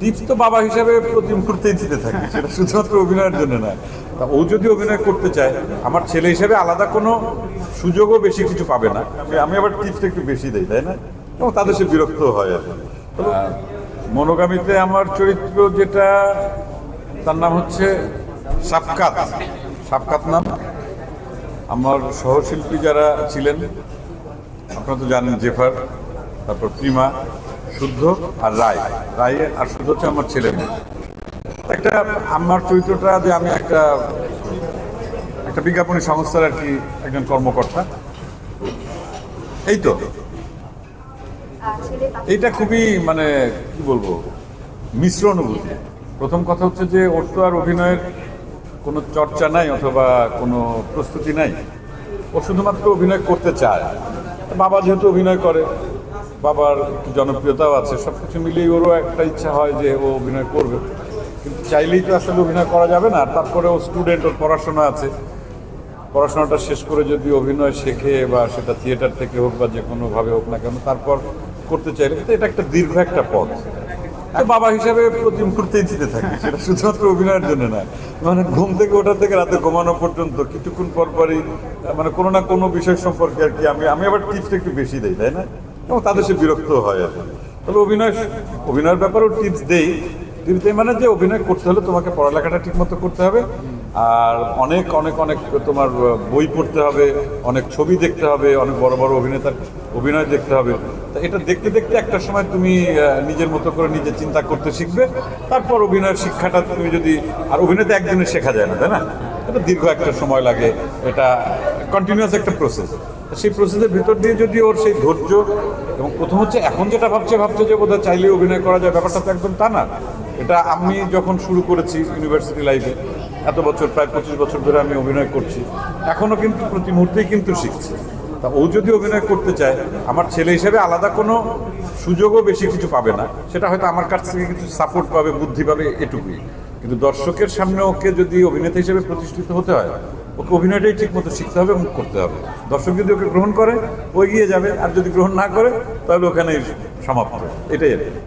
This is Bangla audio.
টিপস তো বাবা হিসাবে প্রতি মুহূর্তেই দিতে থাকি, সেটা শুধুমাত্র অভিনয়ের জন্য না। তা ও যদি অভিনয় করতে চায়, আমার ছেলে হিসাবে আলাদা কোনো সুযোগও বেশি কিছু পাবে না। আমি আবার টিপসটা একটু বেশি দিই, তাই না? এবং তাদের সে বিরক্ত হয় আর কি। মনোগামীতে আমার চরিত্র যেটা, তার নাম হচ্ছে সাফকাত। সাফকাত নাম। আমার সহশিল্পী যারা ছিলেন আপনারা তো জানেন, জেফার, তারপর প্রিমা, শুদ্ধ আর রায়। রায় আর শুদ্ধ হচ্ছে আমার ছেলে মেয়ে। একটা আমার চরিত্রটা যে আমি একটা বিজ্ঞাপনী সংস্থার আর কি একজন কর্মকর্তা, এই তো। এইটা খুবই মানে কি বলবো, মিশ্র অনুভূতি। প্রথম কথা হচ্ছে যে ওর তো আর অভিনয়ের কোনো চর্চা নাই অথবা কোনো প্রস্তুতি নাই, ও শুধুমাত্র অভিনয় করতে চায়। বাবা যেহেতু অভিনয় করে, বাবার একটু জনপ্রিয়তাও আছে, সব কিছু মিলিয়ে ওরও একটা ইচ্ছা হয় যে ও অভিনয় করবে, কিন্তু চাইলেই তো আসলে অভিনয় করা যাবে না। তারপরে ও স্টুডেন্ট, ওর পড়াশোনা আছে, পড়াশোনাটা শেষ করে যদি অভিনয় শেখে বা সেটা থিয়েটার থেকে হোক বা যে কোনোভাবে হোক না কেন, তারপর করতে চাইলে কিন্তু এটা একটা দীর্ঘ একটা পথ। তো বাবা হিসাবে প্রতি মুহূর্তেই দিতে থাকি, সেটা শুধুমাত্র অভিনয়ের জন্য না। মানে ঘুম থেকে ওঠা থেকে রাতে ঘুমানো পর্যন্ত কিছুক্ষণ পর পরই মানে কোনো না কোনো বিষয় সম্পর্কে আর কি আমি আবার টিপসটা একটু বেশি দিই, তাই না? এবং তাদের সে বিরক্ত হয় আর কি। তবে অভিনয়ের ব্যাপারেও টিপস দেই। টিপস দেই মানে যে অভিনয় করতে হলে তোমাকে পড়ালেখাটা ঠিক মতো করতে হবে, আর অনেক অনেক অনেক তোমার বই পড়তে হবে, অনেক ছবি দেখতে হবে, অনেক বড় বড় অভিনেতার অভিনয় দেখতে হবে। তা এটা দেখতে দেখতে একটা সময় তুমি নিজের মতো করে নিজে চিন্তা করতে শিখবে। তারপর অভিনয়ের শিক্ষাটা তুমি যদি, আর অভিনয়তে একদিনে শেখা যায় না, তাই না? এটা দীর্ঘ একটা সময় লাগে, এটা কন্টিনিউয়াস একটা প্রসেস। সেই প্রসেসের ভিতর দিয়ে যদি ওর সেই ধৈর্য, এবং প্রথম হচ্ছে এখন যেটা ভাবছে যে বোধহয় চাইলে অভিনয় করা যায়, ব্যাপারটা তো একদম তা না। এটা আমি যখন শুরু করেছি ইউনিভার্সিটি লাইফে, এত বছর, প্রায় 25 বছর ধরে আমি অভিনয় করছি, এখনও কিন্তু প্রতি মুহূর্তেই কিন্তু শিখছি। তা ও যদি অভিনয় করতে চায়, আমার ছেলে হিসেবে আলাদা কোনো সুযোগও বেশি কিছু পাবে না। সেটা হয়তো আমার কাছ থেকে কিছু সাপোর্ট পাবে, বুদ্ধি পাবে, এটুকুই। কিন্তু দর্শকের সামনে ওকে যদি অভিনেতা হিসেবে প্রতিষ্ঠিত হতে হয়, ওকে অভিনয়টাই ঠিক মতো শিখতে হবে এবং করতে হবে। দর্শক যদি ওকে গ্রহণ করে, ও এগিয়ে যাবে, আর যদি গ্রহণ না করে তাহলে ওখানেই সমাপ্ত। এটাই আর কি।